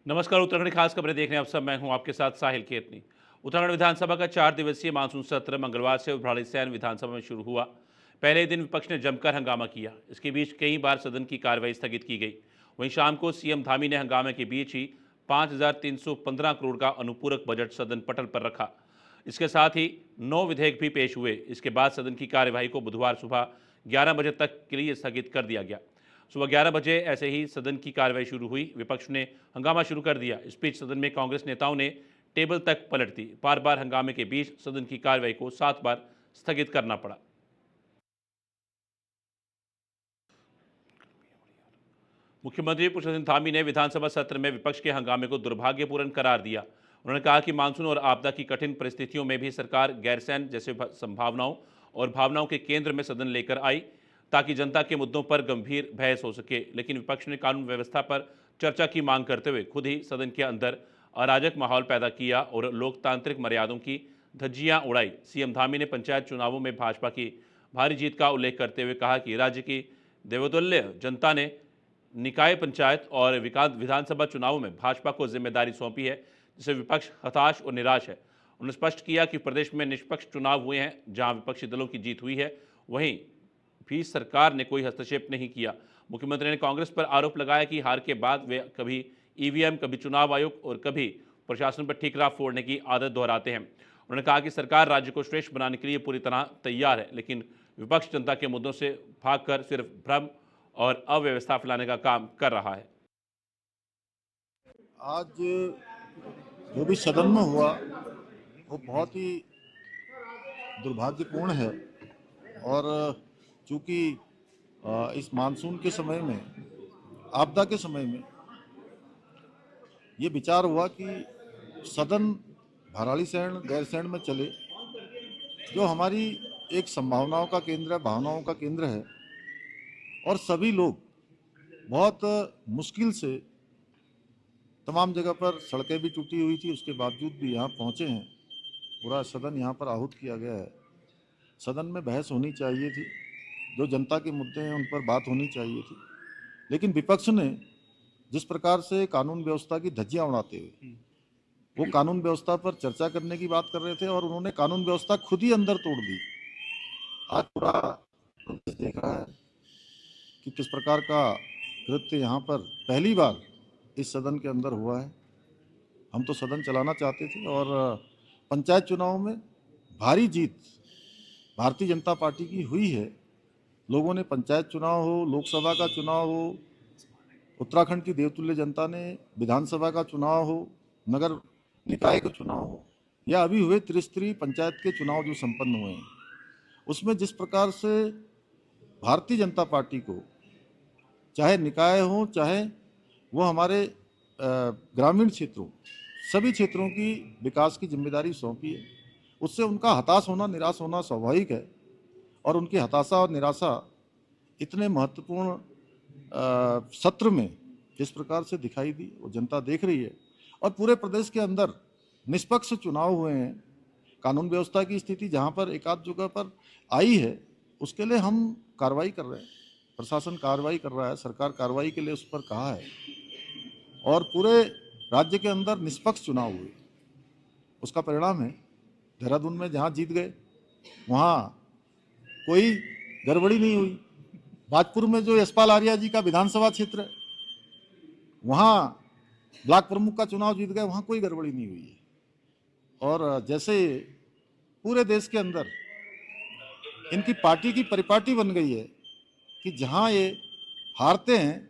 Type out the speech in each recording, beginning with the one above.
नमस्कार। उत्तराखंड की खास खबरें देख रहे हैं आप सब। मैं हूं आपके साथ साहिल केतनी। उत्तराखंड विधानसभा का 4 दिवसीय मानसून सत्र मंगलवार से भराड़ीसैंण विधानसभा में शुरू हुआ। पहले दिन विपक्ष ने जमकर हंगामा किया। इसके बीच कई बार सदन की कार्रवाई स्थगित की गई। वहीं शाम को सीएम धामी ने हंगामे के बीच ही 5,315 करोड़ का अनुपूरक बजट सदन पटल पर रखा। इसके साथ ही 9 विधेयक भी पेश हुए। इसके बाद सदन की कार्यवाही को बुधवार सुबह 11 बजे तक के लिए स्थगित कर दिया गया। सुबह 11 बजे ऐसे ही सदन की कार्रवाई शुरू हुई। विपक्ष ने हंगामा शुरू कर दिया। इस बीच सदन में कांग्रेस नेताओं ने टेबल तक पलट दी। बार बार हंगामे के बीच सदन की कार्रवाई को 7 बार स्थगित करना पड़ा। मुख्यमंत्री पुष्कर सिंह धामी ने विधानसभा सत्र में विपक्ष के हंगामे को दुर्भाग्यपूर्ण करार दिया। उन्होंने कहा कि मानसून और आपदा की कठिन परिस्थितियों में भी सरकार गैरसैंण जैसे संभावनाओं और भावनाओं के केंद्र में सदन लेकर आई, ताकि जनता के मुद्दों पर गंभीर बहस हो सके। लेकिन विपक्ष ने कानून व्यवस्था पर चर्चा की मांग करते हुए खुद ही सदन के अंदर अराजक माहौल पैदा किया और लोकतांत्रिक मर्यादाओं की धज्जियां उड़ाई। सीएम धामी ने पंचायत चुनावों में भाजपा की भारी जीत का उल्लेख करते हुए कहा कि राज्य की देवतुल्य जनता ने निकाय पंचायत और विधानसभा चुनावों में भाजपा को जिम्मेदारी सौंपी है, जिससे विपक्ष हताश और निराश है। उन्होंने स्पष्ट किया कि प्रदेश में निष्पक्ष चुनाव हुए हैं, जहां विपक्षी दलों की जीत हुई है, वहीं भी सरकार ने कोई हस्तक्षेप नहीं किया। मुख्यमंत्री ने कांग्रेस पर आरोप लगाया कि हार के बाद वे कभी ईवीएम, कभी चुनाव आयोग और कभी प्रशासन पर ठीकरा फोड़ने की आदत दोहराते हैं। उन्होंने कहा कि सरकार राज्य को श्रेष्ठ बनाने के लिए पूरी तरह तैयार है, लेकिन विपक्ष जनता के मुद्दों से भागकर सिर्फ भ्रम और अव्यवस्था फैलाने का काम कर रहा है। आज जो भी सदन में हुआ वो बहुत ही दुर्भाग्यपूर्ण है। और चूंकि इस मानसून के समय में, आपदा के समय में ये विचार हुआ कि सदन भराड़ीसैंण गैरसैंण में चले, जो हमारी एक संभावनाओं का केंद्र है, भावनाओं का केंद्र है। और सभी लोग बहुत मुश्किल से, तमाम जगह पर सड़कें भी टूटी हुई थी, उसके बावजूद भी यहाँ पहुँचे हैं। पूरा सदन यहाँ पर आहूत किया गया है। सदन में बहस होनी चाहिए थी, जो जनता के मुद्दे हैं उन पर बात होनी चाहिए थी। लेकिन विपक्ष ने जिस प्रकार से कानून व्यवस्था की धज्जियां उड़ाते हुए वो कानून व्यवस्था पर चर्चा करने की बात कर रहे थे, और उन्होंने कानून व्यवस्था खुद ही अंदर तोड़ दी। आज पूरा प्रदेश देख रहा है कि किस प्रकार का कृत्य यहाँ पर पहली बार इस सदन के अंदर हुआ है। हम तो सदन चलाना चाहते थे, और पंचायत चुनाव में भारी जीत भारतीय जनता पार्टी की हुई है। लोगों ने, पंचायत चुनाव हो, लोकसभा का चुनाव हो, उत्तराखंड की देवतुल्य जनता ने विधानसभा का चुनाव हो, नगर निकाय का चुनाव हो, या अभी हुए त्रिस्तरीय पंचायत के चुनाव जो संपन्न हुए हैं, उसमें जिस प्रकार से भारतीय जनता पार्टी को, चाहे निकाय हो, चाहे वो हमारे ग्रामीण क्षेत्रों, सभी क्षेत्रों की विकास की जिम्मेदारी सौंपी है, उससे उनका हताश होना, निराश होना स्वाभाविक है। और उनकी हताशा और निराशा इतने महत्वपूर्ण सत्र में जिस प्रकार से दिखाई दी, वो जनता देख रही है। और पूरे प्रदेश के अंदर निष्पक्ष चुनाव हुए हैं। कानून व्यवस्था की स्थिति जहाँ पर एक आध जगह पर आई है, उसके लिए हम कार्रवाई कर रहे हैं, प्रशासन कार्रवाई कर रहा है, सरकार कार्रवाई के लिए उस पर कहा है। और पूरे राज्य के अंदर निष्पक्ष चुनाव हुए, उसका परिणाम है देहरादून में जहाँ जीत गए वहाँ कोई गड़बड़ी नहीं हुई। बाजपुर में जो यशपाल आर्या जी का विधानसभा क्षेत्र है, वहाँ ब्लॉक प्रमुख का चुनाव जीत गए, वहाँ कोई गड़बड़ी नहीं हुई है। और जैसे पूरे देश के अंदर इनकी पार्टी की परिपाटी बन गई है कि जहाँ ये हारते हैं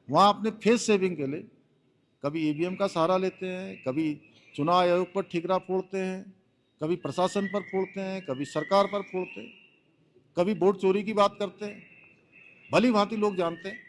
वहाँ अपने फेस सेविंग के लिए कभी ईवीएम का सहारा लेते हैं, कभी चुनाव आयोग पर ठीकरा फोड़ते हैं, कभी प्रशासन पर फोड़ते हैं, कभी सरकार पर फोड़ते हैं, कभी वोट चोरी की बात करते हैं। भली भांति लोग जानते हैं।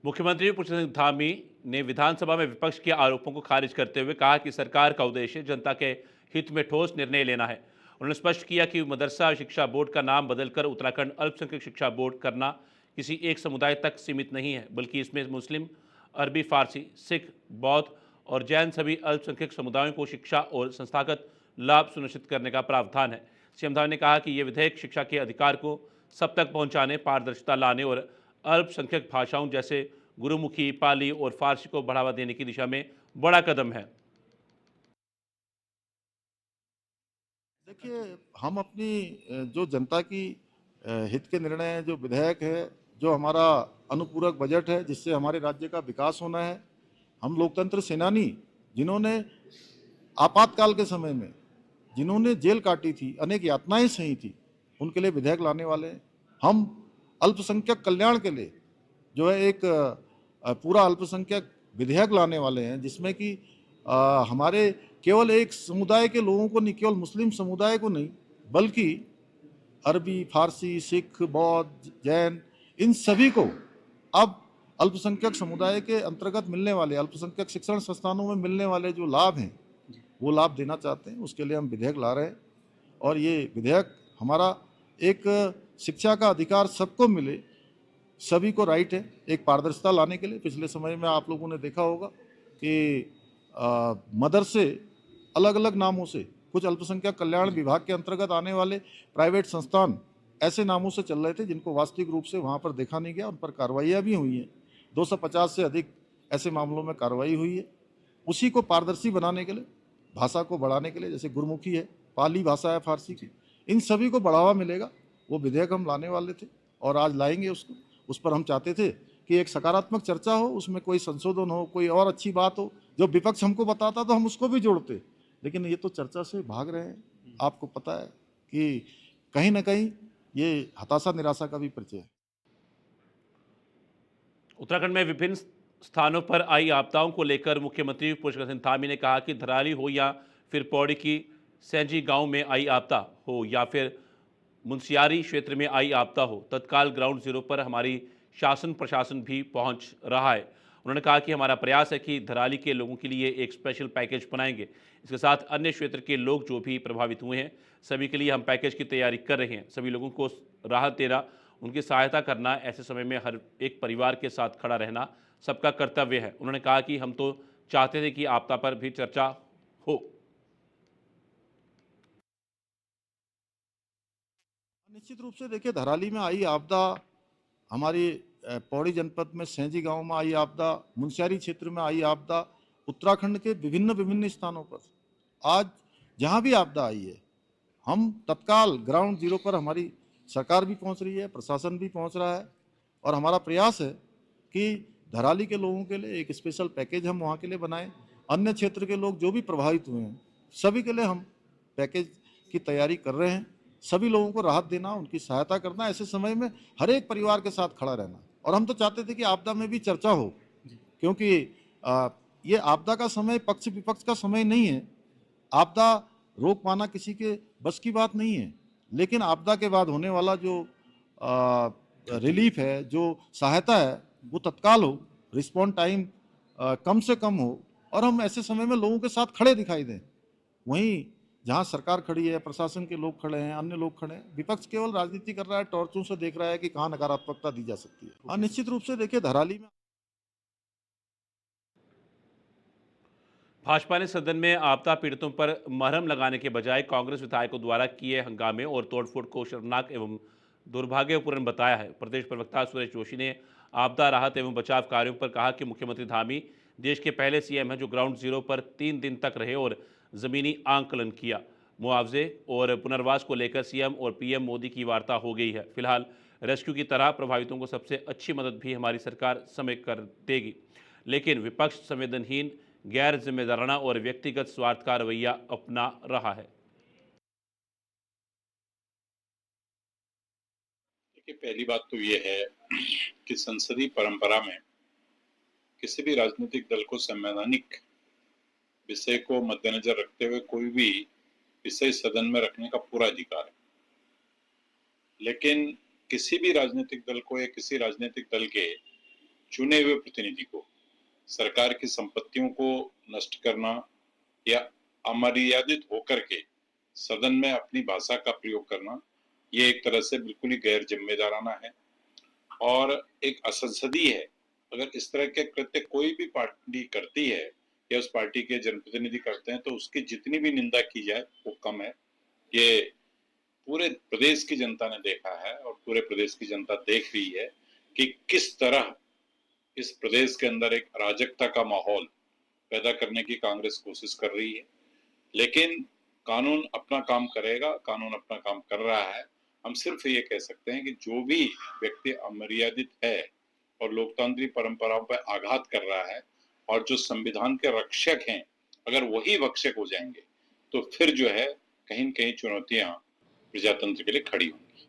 मुख्यमंत्री पुष्कर सिंह धामी ने विधानसभा में विपक्ष के आरोपों को खारिज करते हुए कहा कि सरकार का उद्देश्य जनता के हित में ठोस निर्णय लेना है। उन्होंने स्पष्ट किया कि मदरसा शिक्षा बोर्ड का नाम बदलकर उत्तराखंड अल्पसंख्यक शिक्षा बोर्ड करना किसी एक समुदाय तक सीमित नहीं है, बल्कि इसमें मुस्लिम, अरबी, फारसी, सिख, बौद्ध और जैन सभी अल्पसंख्यक समुदायों को शिक्षा और संस्थागत लाभ सुनिश्चित करने का प्रावधान है। सीएम धामी ने कहा कि ये विधेयक शिक्षा के अधिकार को सब तक पहुंचाने, पारदर्शिता लाने और अल्पसंख्यक भाषाओं जैसे गुरुमुखी, पाली और फारसी को बढ़ावा देने की दिशा में बड़ा कदम है। देखिए, हम अपनी जो जनता की हित के निर्णय जो विधेयक है, जो हमारा अनुपूरक बजट है, जिससे हमारे राज्य का विकास होना है, हम लोकतंत्र सेनानी जिन्होंने आपातकाल के समय में जिन्होंने जेल काटी थी, अनेक यातनाएं सही थी, उनके लिए विधेयक लाने वाले हैं। हम अल्पसंख्यक कल्याण के लिए जो है एक पूरा अल्पसंख्यक विधेयक लाने वाले हैं, जिसमें कि हमारे केवल एक समुदाय के लोगों को नहीं, केवल मुस्लिम समुदाय को नहीं, बल्कि अरबी, फारसी, सिख, बौद्ध, जैन, इन सभी को अब अल्पसंख्यक समुदाय के अंतर्गत मिलने वाले, अल्पसंख्यक शिक्षण संस्थानों में मिलने वाले जो लाभ हैं, वो लाभ देना चाहते हैं। उसके लिए हम विधेयक ला रहे हैं और ये विधेयक हमारा एक शिक्षा का अधिकार सबको मिले, सभी को राइट है, एक पारदर्शिता लाने के लिए। पिछले समय में आप लोगों ने देखा होगा कि मदरसे अलग अलग नामों से, कुछ अल्पसंख्यक कल्याण विभाग के अंतर्गत आने वाले प्राइवेट संस्थान ऐसे नामों से चल रहे थे जिनको वास्तविक रूप से वहाँ पर देखा नहीं गया, उन पर कार्रवाइयाँ भी हुई हैं। 250 से अधिक ऐसे मामलों में कार्रवाई हुई है। उसी को पारदर्शी बनाने के लिए, भाषा को बढ़ाने के लिए, जैसे गुरमुखी है, पाली भाषा है फारसी की, इन सभी को बढ़ावा मिलेगा। वो विधेयक हम लाने वाले थे और आज लाएंगे उसको। उस पर हम चाहते थे कि एक सकारात्मक चर्चा हो, उसमें कोई संशोधन हो, कोई और अच्छी बात हो। जो विपक्ष हमको बताता तो हम उसको भी जोड़ते, लेकिन ये तो चर्चा से भाग रहे हैं। आपको पता है कि कहीं ना कहीं ये हताशा निराशा का भी परिचय है। उत्तराखंड में विभिन्न स्थानों पर आई आपदाओं को लेकर मुख्यमंत्री पुष्कर सिंह धामी ने कहा कि धराली हो या फिर पौड़ी की सैंजी गांव में आई आपदा हो या फिर मुंशियारी क्षेत्र में आई आपदा हो, तत्काल ग्राउंड जीरो पर हमारी शासन प्रशासन भी पहुंच रहा है। उन्होंने कहा कि हमारा प्रयास है कि धराली के लोगों के लिए एक स्पेशल पैकेज बनाएंगे। इसके साथ अन्य क्षेत्र के लोग जो भी प्रभावित हुए हैं, सभी के लिए हम पैकेज की तैयारी कर रहे हैं। सभी लोगों को राहत देना, उनकी सहायता करना, ऐसे समय में हर एक परिवार के साथ खड़ा रहना सबका कर्तव्य है। उन्होंने कहा कि हम तो चाहते थे कि आपदा पर भी चर्चा हो। निश्चित रूप से देखिए, धराली में आई आपदा, हमारी पौड़ी जनपद में सैंजी गांव में आई आपदा, मुनस्यारी क्षेत्र में आई आपदा, उत्तराखंड के विभिन्न विभिन्न स्थानों पर आज जहां भी आपदा आई है, हम तत्काल ग्राउंड जीरो पर हमारी सरकार भी पहुंच रही है, प्रशासन भी पहुंच रहा है और हमारा प्रयास है कि धराली के लोगों के लिए एक स्पेशल पैकेज हम वहाँ के लिए बनाएं। अन्य क्षेत्र के लोग जो भी प्रभावित हुए हैं, सभी के लिए हम पैकेज की तैयारी कर रहे हैं। सभी लोगों को राहत देना, उनकी सहायता करना, ऐसे समय में हर एक परिवार के साथ खड़ा रहना। और हम तो चाहते थे कि आपदा में भी चर्चा हो, क्योंकि ये आपदा का समय पक्ष विपक्ष का समय नहीं है। आपदा रोक पाना किसी के बस की बात नहीं है, लेकिन आपदा के बाद होने वाला जो रिलीफ है, जो सहायता है, वो तत्काल हो, रिस्पॉन्ड टाइम कम से कम हो और हम ऐसे समय में लोगों के साथ खड़े दिखाई दें। वहीं जहां सरकार खड़ी है, प्रशासन के लोग खड़े हैं, अन्य लोग खड़े हैं, विपक्ष केवल राजनीति कर रहा है, टॉर्चों से देख रहा है कि कहाँ नकारात्मकता दी जा सकती है। हाँ, निश्चित रूप से देखिए, धराली में भाजपा ने सदन में आपदा पीड़ितों पर मरहम लगाने के बजाय कांग्रेस विधायकों द्वारा किए हंगामे और तोड़फोड़ को शर्मनाक एवं दुर्भाग्यपूर्ण बताया है। प्रदेश प्रवक्ता सुरेश जोशी ने आपदा राहत एवं बचाव कार्यों पर कहा कि मुख्यमंत्री धामी देश के पहले सीएम हैं जो ग्राउंड जीरो पर 3 दिन तक रहे और ज़मीनी आंकलन किया। मुआवजे और पुनर्वास को लेकर सीएम और पीएम मोदी की वार्ता हो गई है। फिलहाल रेस्क्यू की तरह प्रभावितों को सबसे अच्छी मदद भी हमारी सरकार समय कर देगी, लेकिन विपक्ष संवेदनहीन, गैर जिम्मेदाराना और व्यक्तिगत स्वार्थ का रवैया अपना रहा है। देखिए, पहली बात तो ये है कि संसदीय परंपरा में किसी भी राजनीतिक दल को संवैधानिक विषय को मद्देनजर रखते हुए कोई भी विषय सदन में रखने का पूरा अधिकार है। लेकिन किसी भी राजनीतिक दल को या किसी राजनीतिक दल के चुने हुए प्रतिनिधि को सरकार की संपत्तियों को नष्ट करना या अमर्यादित होकर के सदन में अपनी भाषा का प्रयोग करना, ये एक तरह से बिल्कुल ही गैर जिम्मेदाराना है और एक असंसदीय है। अगर इस तरह के कृत्य कोई भी पार्टी करती है या उस पार्टी के जनप्रतिनिधि करते हैं तो उसकी जितनी भी निंदा की जाए वो कम है। ये पूरे प्रदेश की जनता ने देखा है और पूरे प्रदेश की जनता देख रही है कि किस तरह इस प्रदेश के अंदर एक अराजकता का माहौल पैदा करने की कांग्रेस कोशिश कर रही है। लेकिन कानून अपना काम करेगा, कानून अपना काम कर रहा है। हम सिर्फ ये कह सकते हैं कि जो भी व्यक्ति अमर्यादित है और लोकतांत्रिक परंपराओं पर आघात कर रहा है और जो संविधान के रक्षक हैं, अगर वही भक्षक हो जाएंगे तो फिर जो है कहीं न कहीं चुनौतियां प्रजातंत्र के लिए खड़ी होंगी।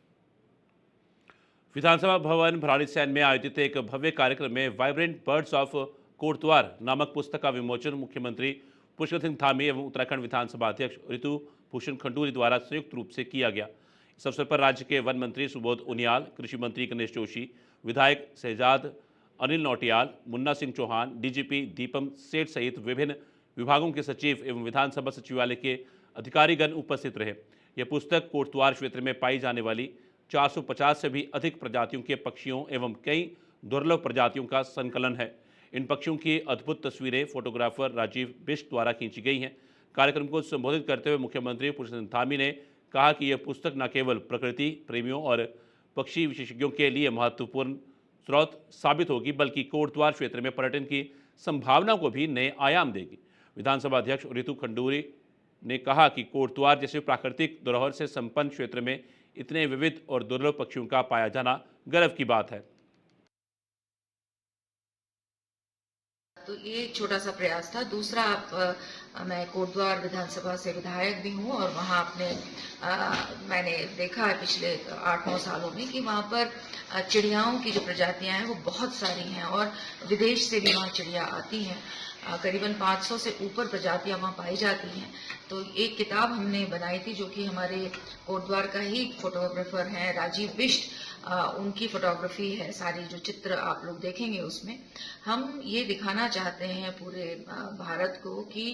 विधानसभा भवन भराड़ीसैन में आयोजित एक भव्य कार्यक्रम में वाइब्रेंट बर्ड्स ऑफ कोटद्वार नामक पुस्तक का विमोचन मुख्यमंत्री पुष्कर सिंह धामी एवं उत्तराखंड विधानसभा अध्यक्ष ऋतु भूषण खंडूरी द्वारा संयुक्त रूप से किया गया। इस अवसर पर राज्य के वन मंत्री सुबोध उनियाल, कृषि मंत्री गणेश जोशी, विधायक शहजाद अनिल नौटियाल, मुन्ना सिंह चौहान, डीजीपी दीपम सेठ सहित विभिन्न विभागों के सचिव एवं विधानसभा सचिवालय के अधिकारीगण उपस्थित रहे। यह पुस्तक कोटद्वार क्षेत्र में पाई जाने वाली 450 से भी अधिक प्रजातियों के पक्षियों एवं कई दुर्लभ प्रजातियों का संकलन है। इन पक्षियों की अद्भुत तस्वीरें फोटोग्राफर राजीव बिष्ट द्वारा खींची गई हैं। कार्यक्रम को संबोधित करते हुए मुख्यमंत्री पुष्कर सिंह धामी ने कहा कि यह पुस्तक न केवल प्रकृति प्रेमियों और पक्षी विशेषज्ञों के लिए महत्वपूर्ण स्रोत साबित होगी, बल्कि कोटद्वार क्षेत्र में पर्यटन की संभावना को भी नए आयाम देगी। विधानसभा अध्यक्ष ऋतु खंडूरी ने कहा कि कोटद्वार जैसे प्राकृतिक धरोहर से संपन्न क्षेत्र में इतने विविध और दुर्लभ पक्षियों का पाया जाना गर्व की बात है। तो ये एक छोटा सा प्रयास था। दूसरा, मैं कोटद्वार विधानसभा से विधायक भी हूँ और वहाँ मैंने देखा है पिछले 8-9 सालों में कि वहाँ पर चिड़ियाओं की जो प्रजातियां हैं वो बहुत सारी हैं और विदेश से भी वहाँ चिड़िया आती हैं। करीबन 500 से ऊपर प्रजातियां वहाँ पाई जाती हैं। तो एक किताब हमने बनाई थी जो कि हमारे कोटद्वार का ही फोटोग्राफर हैं राजीव बिष्ट, उनकी फोटोग्राफी है। सारी जो चित्र आप लोग देखेंगे उसमें हम ये दिखाना चाहते हैं पूरे भारत को कि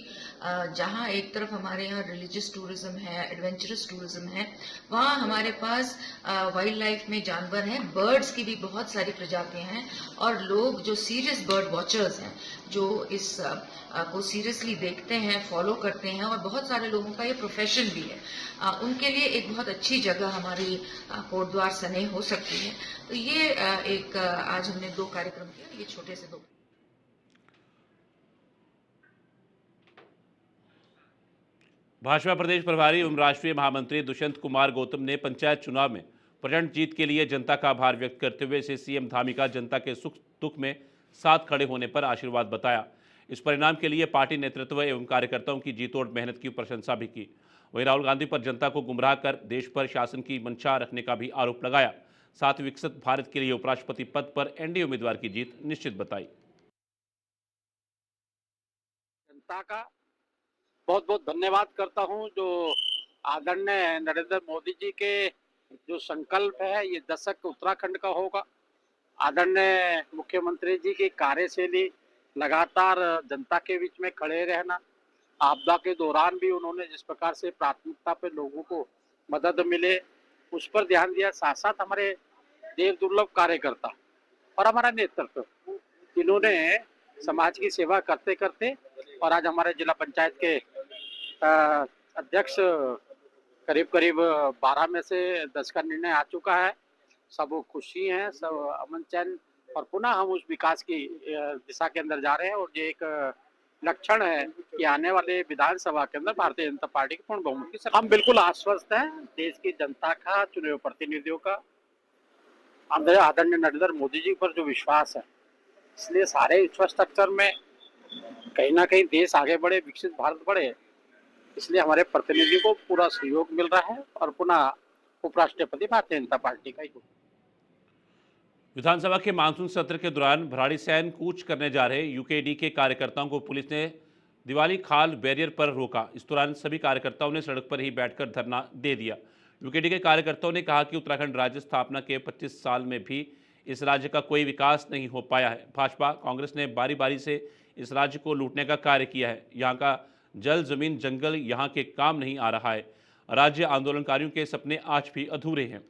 जहाँ एक तरफ हमारे यहाँ रिलीजियस टूरिज्म है, एडवेंचरस टूरिज्म है, वहाँ हमारे पास वाइल्ड लाइफ में जानवर हैं, बर्ड्स की भी बहुत सारी प्रजातियां हैं और लोग जो सीरियस बर्ड वॉचर्स हैं, जो इस को सीरियसली देखते हैं, फॉलो करते हैं और बहुत सारे लोगों का ये प्रोफेशन भी है, उनके लिए एक बहुत अच्छी जगह हमारी कोटद्वार सने हो सकती है। तो ये एक आज हमने 2 कार्यक्रम किए, ये छोटे से 2। भाजपा प्रदेश प्रभारी एवं राष्ट्रीय महामंत्री दुष्यंत कुमार गौतम ने पंचायत चुनाव में प्रचंड जीत के लिए जनता का आभार व्यक्त करते हुए इसे सीएम धामी का जनता के सुख दुख में साथ खड़े होने पर आशीर्वाद बताया। इस परिणाम के लिए पार्टी नेतृत्व एवं कार्यकर्ताओं की जीतोड़ मेहनत की प्रशंसा भी की। वहीं राहुल गांधी पर जनता को गुमराह कर देश पर शासन की मंशा रखने का भी आरोप लगाया। साथ ही विकसित भारत के लिए उपराष्ट्रपति पद पर एनडीए उम्मीदवार की जीत निश्चित बताई। जनता का बहुत बहुत धन्यवाद करता हूं जो आदरणीय नरेंद्र मोदी जी के जो संकल्प है ये दशक उत्तराखंड का होगा। आदरणीय मुख्यमंत्री जी की कार्यशैली, लगातार जनता के बीच में खड़े रहना, आपदा के दौरान भी उन्होंने जिस प्रकार से प्राथमिकता पे लोगों को मदद मिले उस पर ध्यान दिया। साथ साथ हमारे देव दुर्लभ कार्यकर्ता और हमारा नेतृत्व, इन्होंने समाज की सेवा करते करते और आज हमारे जिला पंचायत के अध्यक्ष करीब 12 में से 10 का निर्णय आ चुका है। सब खुशी हैं, सब अमन चैन और पुनः हम उस विकास की दिशा के अंदर जा रहे हैं और ये एक लक्षण है कि आने वाले विधानसभा के अंदर भारतीय जनता पार्टी की पूर्ण बहुमत की सरकार। हम बिल्कुल आश्वस्त हैं देश की जनता का, चुने हुए प्रतिनिधियों का, आदरणीय नरेंद्र मोदी जी पर जो विश्वास है, इसलिए सारे इंफ्रास्ट्रक्चर में कहीं ना कहीं देश आगे बढ़े, विकसित भारत बढ़े, इसलिए हमारे प्रतिनिधि को पूरा सहयोग मिल रहा है और पुनः उपराष्ट्रपति भारतीय जनता पार्टी का ही होगा। विधानसभा के मानसून सत्र के दौरान भराड़ीसैन कूच करने जा रहे यूकेडी के कार्यकर्ताओं को पुलिस ने दिवाली खाल बैरियर पर रोका। इस दौरान सभी कार्यकर्ताओं ने सड़क पर ही बैठकर धरना दे दिया। यूकेडी के कार्यकर्ताओं ने कहा कि उत्तराखंड राज्य स्थापना के 25 साल में भी इस राज्य का कोई विकास नहीं हो पाया है। भाजपा कांग्रेस ने बारी बारी से इस राज्य को लूटने का कार्य किया है। यहाँ का जल जमीन जंगल यहाँ के काम नहीं आ रहा है। राज्य आंदोलनकारियों के सपने आज भी अधूरे हैं।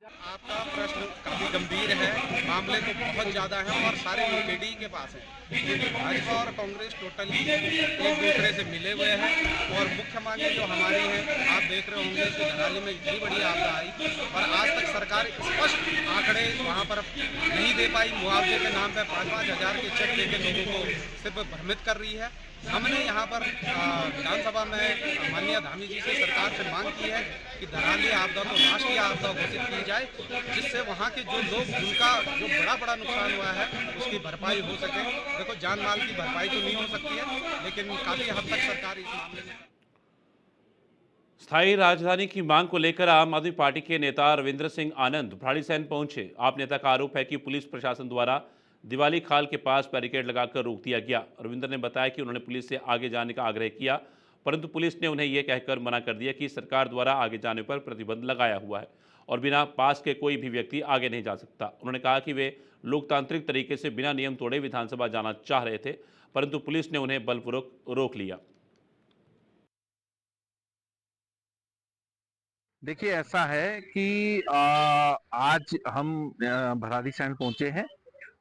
आपका प्रश्न काफी गंभीर है, मामले तो बहुत ज़्यादा हैं और सारे लोकेडी के पास हैं। ये भाजपा और कांग्रेस टोटली एक दूसरे से मिले हुए हैं और मुख्य मांगे जो हमारी हैं, आप देख रहे होंगे कि धराली में इतनी बड़ी आपदा आई और आज तक सरकार स्पष्ट आंकड़े वहाँ पर नहीं दे पाई। मुआवजे के नाम पर 5-5 हज़ार के चेक देकर लोगों को सिर्फ भ्रमित कर रही है। हमने यहाँ पर विधानसभा में माननीय धामी जी से सरकार से मांग की है कि धराली आपदा को राष्ट्रीय आपदा घोषित की जाए, जिससे वहाँ के जो लोग जिनका जो बड़ा नुकसान हुआ है उसकी भरपाई हो सके। देखो, जान माल की भरपाई तो नहीं हो सकती है, लेकिन काफ़ी हद तक सरकार इस मामले में। स्थायी राजधानी की मांग को लेकर आम आदमी पार्टी के नेता रविंद्र सिंह आनंद भराड़ीसैंण पहुंचे। आप नेता का आरोप है कि पुलिस प्रशासन द्वारा दिवाली खाल के पास बैरिकेड लगाकर रोक दिया गया। रविंद्र ने बताया कि उन्होंने पुलिस से आगे जाने का आग्रह किया, परंतु पुलिस ने उन्हें यह कहकर मना कर दिया कि सरकार द्वारा आगे जाने पर प्रतिबंध लगाया हुआ है और बिना पास के कोई भी व्यक्ति आगे नहीं जा सकता। उन्होंने कहा कि वे लोकतांत्रिक तरीके से बिना नियम तोड़े विधानसभा जाना चाह रहे थे, परंतु पुलिस ने उन्हें बलपूर्वक रोक लिया। देखिए, ऐसा है कि आज हम भराड़ीसैंण पहुंचे हैं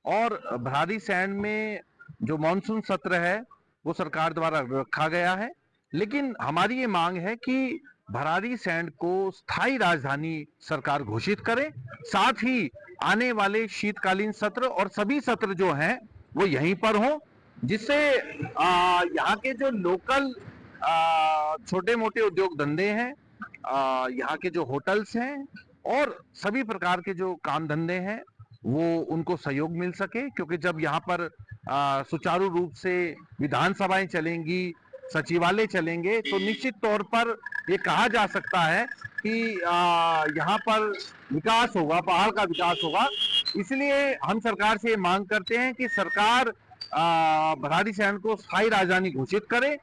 और भराड़ीसैंण में जो मानसून सत्र है वो सरकार द्वारा रखा गया है, लेकिन हमारी ये मांग है कि भराड़ीसैंण को स्थायी राजधानी सरकार घोषित करे, साथ ही आने वाले शीतकालीन सत्र और सभी सत्र जो हैं वो यहीं पर हों, जिससे यहाँ के जो लोकल छोटे मोटे उद्योग धंधे हैं, यहाँ के जो होटल्स हैं और सभी प्रकार के जो काम धंधे हैं वो उनको सहयोग मिल सके, क्योंकि जब यहाँ पर सुचारू रूप से विधानसभाएं चलेंगी, सचिवालय चलेंगे, तो निश्चित तौर पर ये कहा जा सकता है कि यहाँ पर विकास होगा, पहाड़ का विकास होगा। इसलिए हम सरकार से ये मांग करते हैं कि सरकार भराड़ीसैंण को स्थायी राजधानी घोषित करे,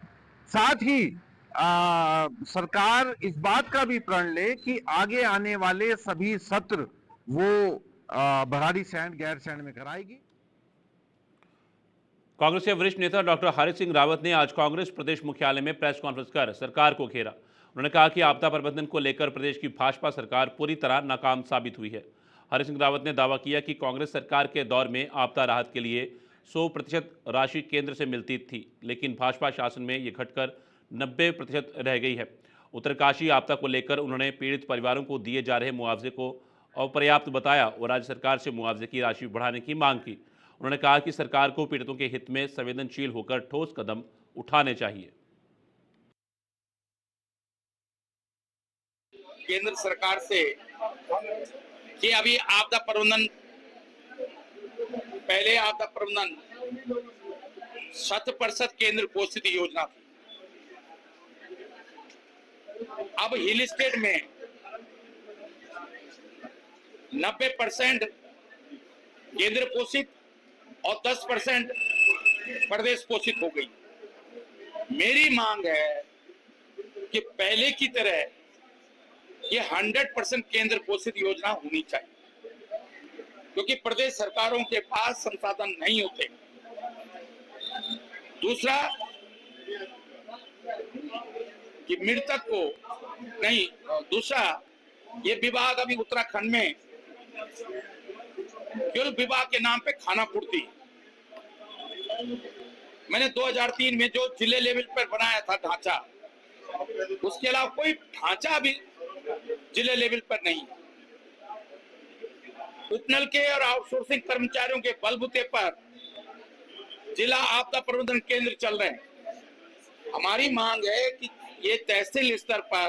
साथ ही सरकार इस बात का भी प्रण ले कि आगे आने वाले सभी सत्र वो भराड़ीसैंण गैरसैंण में कराएगी। कांग्रेस के वरिष्ठ नेता डॉक्टर हरीश सिंह रावत ने आज कांग्रेस प्रदेश मुख्यालय में प्रेस कॉन्फ्रेंस कर सरकार को घेरा। उन्होंने कहा कि आपदा प्रबंधन को लेकर प्रदेश की भाजपा सरकार पूरी तरह नाकाम साबित हुई है। हरीश सिंह रावत ने दावा किया कि कांग्रेस सरकार के दौर में आपदा राहत के लिए 100% राशि केंद्र से मिलती थी, लेकिन भाजपा शासन में ये घटकर 90% रह गई है। उत्तरकाशी आपदा को लेकर उन्होंने पीड़ित परिवारों को दिए जा रहे मुआवजे को अपर्याप्त बताया और राज्य सरकार से मुआवजे की राशि बढ़ाने की मांग की। उन्होंने कहा कि सरकार को पीड़ितों के हित में संवेदनशील होकर ठोस कदम उठाने चाहिए। केंद्र सरकार से कि अभी आपदा प्रबंधन, पहले आपदा प्रबंधन 100% केंद्र पोषित योजना थी, अब हिल स्टेट में 90% केंद्र पोषित और 10% प्रदेश पोषित हो गई। मेरी मांग है कि पहले की तरह ये 100% केंद्र पोषित योजना होनी चाहिए, क्योंकि प्रदेश सरकारों के पास संसाधन नहीं होते। दूसरा कि मृतक को नहीं, दूसरा ये विभाग अभी उत्तराखंड में केवल विभाग के नाम पे खाना पूर्ति। मैंने 2003 में जो जिले लेवल पर बनाया था ढांचा, उसके अलावा कोई ढांचा भी जिले लेवल पर नहीं। उपनल के और आउटसोर्सिंग कर्मचारियों के बलबूते पर जिला आपदा प्रबंधन केंद्र चल रहे हैं। हमारी मांग है कि ये तहसील स्तर पर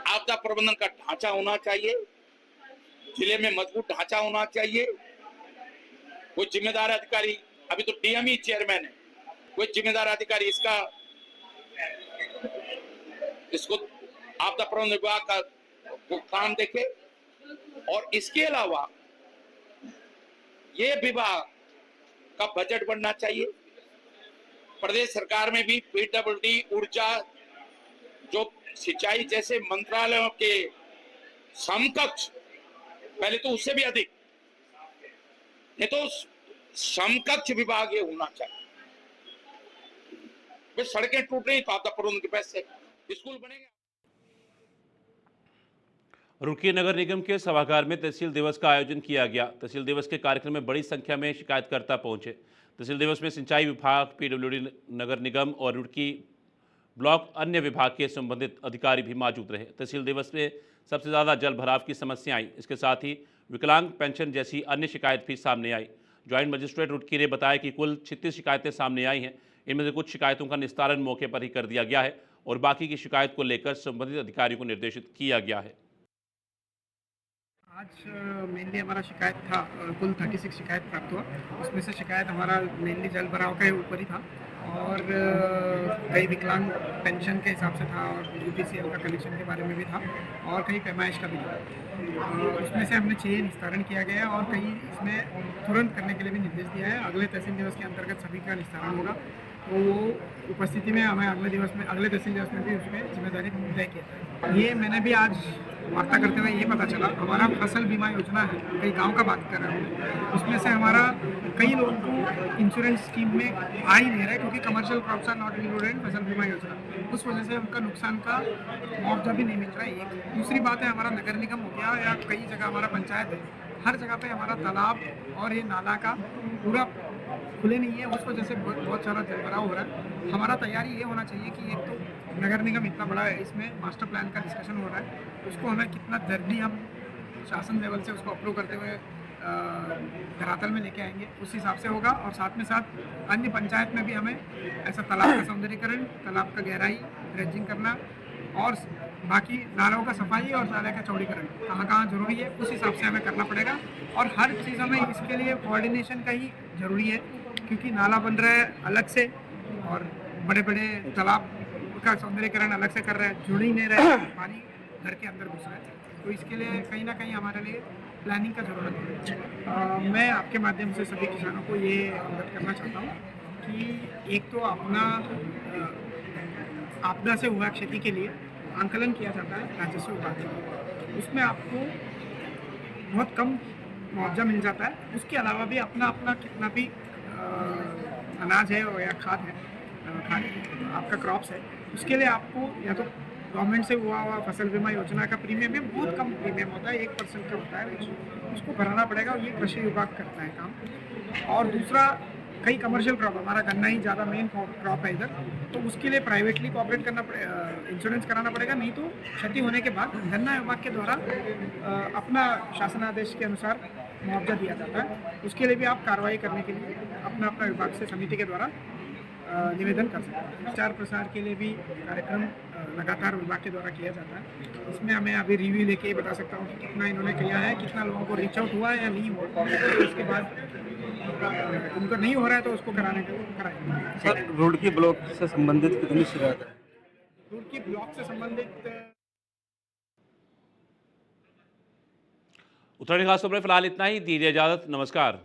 आपदा प्रबंधन का ढांचा होना चाहिए, जिले में मजबूत ढांचा होना चाहिए। कोई जिम्मेदार अधिकारी, अभी तो डीएम ही चेयरमैन है, कोई जिम्मेदार अधिकारी इसको आपदा प्रबंधन विभाग का काम देखे। और इसके अलावा ये विभाग का बजट बढ़ना चाहिए। प्रदेश सरकार में भी पीडब्ल्यूडी, ऊर्जा, जो सिंचाई जैसे मंत्रालयों के समकक्ष, पहले तो उससे भी अधिक, नहीं तो समकक्ष विभाग ये होना चाहिए। वे सड़कें टूट रही तो आपदा प्रबंधन के पैसे, स्कूल बनेंगे। रुड़की नगर निगम के सभागार में तहसील दिवस का आयोजन किया गया। तहसील दिवस के कार्यक्रम में बड़ी संख्या में शिकायतकर्ता पहुंचे। तहसील दिवस में सिंचाई विभाग, पीडब्ल्यूडी नगर निगम और रुड़की ब्लॉक अन्य विभाग के संबंधित अधिकारी भी मौजूद रहे। तहसील दिवस में सबसे ज़्यादा जल भराव की समस्या आई। इसके साथ ही विकलांग पेंशन जैसी अन्य शिकायत भी सामने आई। ज्वाइंट मजिस्ट्रेट रुड़की ने बताया कि कुल 36 शिकायतें सामने आई हैं। इनमें से कुछ शिकायतों का निस्तारण मौके पर ही कर दिया गया है और बाकी की शिकायत को लेकर संबंधित अधिकारियों को निर्देशित किया गया है। आज मेनली हमारा शिकायत था, कुल 36 शिकायत प्राप्त हुआ। उसमें से शिकायत हमारा मेनली जल भराव के ऊपर ही था और कई विकलांग पेंशन के हिसाब से था और यूपीसीएल का कनेक्शन के बारे में भी था और कई पैमाइश का भी था। उसमें से हमने 6 निस्तारण किया गया है और कई इसमें तुरंत करने के लिए भी निर्देश दिया है। अगले तहसील दिवस के अंतर्गत सभी का निस्तारण होगा, तो वो उपस्थिति में हमें अगले तहसील दिवस में भी उसमें जिम्मेदारी तय किया है। ये मैंने भी आज वार्ता करते हुए ये पता चला, हमारा फसल बीमा योजना है, कई गांव का बात कर रहे हैं, उसमें से हमारा कई लोगों को इंश्योरेंस स्कीम में आ ही नहीं रहा है क्योंकि commercial crops are not included फसल बीमा योजना। उस वजह से उनका नुकसान का मुआवजा भी नहीं मिल रहा है। एक दूसरी बात है, हमारा नगर निगम हो गया या कई जगह हमारा पंचायत है, हर जगह पे हमारा तालाब और ये नाला का पूरा खुले नहीं है। उस वजह से बहुत सारा जल भराव हो रहा है। हमारा तैयारी ये होना चाहिए कि एक तो नगर निगम इतना बड़ा है, इसमें मास्टर प्लान का डिस्कशन हो रहा है, उसको हमें कितना जल्दी हम शासन लेवल से उसको अप्रूव करते हुए धरातल में लेके आएंगे, उस हिसाब से होगा। और साथ में साथ अन्य पंचायत में भी हमें ऐसा तालाब का सौंदर्यीकरण, तालाब का गहराई, ड्रेजिंग करना और बाकी नालों का सफाई और नाले का चौड़ीकरण कहाँ जरूरी है, उस हिसाब से हमें करना पड़ेगा। और हर चीज़ हमें इसके लिए कोऑर्डिनेशन का ही जरूरी है क्योंकि नाला बन रहा है अलग से और बड़े बड़े तालाब का सौंदर्यीकरण अलग से कर रहे हैं, जुड़ ही नहीं रहे, पानी घर के अंदर घुस रहा है। तो इसके लिए कहीं ना कहीं हमारे लिए प्लानिंग का ज़रूरत है। मैं आपके माध्यम से सभी किसानों को ये अवगत करना चाहता हूँ कि एक तो अपना आपदा से हुआ क्षति के लिए आंकलन किया जाता है राजस्व विभाग से, उसमें आपको बहुत कम मुआवजा मिल जाता है। उसके अलावा भी अपना कितना भी अनाज है या खाद है, आपका क्रॉप्स है, उसके लिए आपको या तो गवर्नमेंट से हुआ फसल बीमा योजना का प्रीमियम है, बहुत कम प्रीमियम होता है, 1% का होता है, उसको भराना पड़ेगा और ये कृषि विभाग करता है काम। और दूसरा, कई कमर्शियल क्रॉप, हमारा गन्ना ही ज़्यादा मेन क्रॉप है इधर, तो उसके लिए प्राइवेटली कॉपरेट करना इंश्योरेंस कराना पड़ेगा, नहीं तो क्षति होने के बाद गन्ना विभाग के द्वारा अपना शासनादेश के अनुसार मुआवजा दिया जाता है। उसके लिए भी आप कार्रवाई करने के लिए अपना विभाग से समिति के द्वारा निवेदन कर सकते हैं। प्रचार प्रसार के लिए भी कार्यक्रम लगातार विभाग के द्वारा किया जाता है। इसमें हमें अभी रिव्यू लेके ही बता सकता हूँ कि कितना इन्होंने किया है, कितना लोगों को रीच आउट हुआ है या नहीं हुआ। उसके बाद उनको नहीं हो रहा है तो उसको कराएंगे। सर, रुड़की ब्लॉक से संबंधित कितनी शिकायत है? रुड़की ब्लॉक से संबंधित उत्तराखंड खास खबर में फिलहाल इतना ही। दीजिए इजाजत, नमस्कार।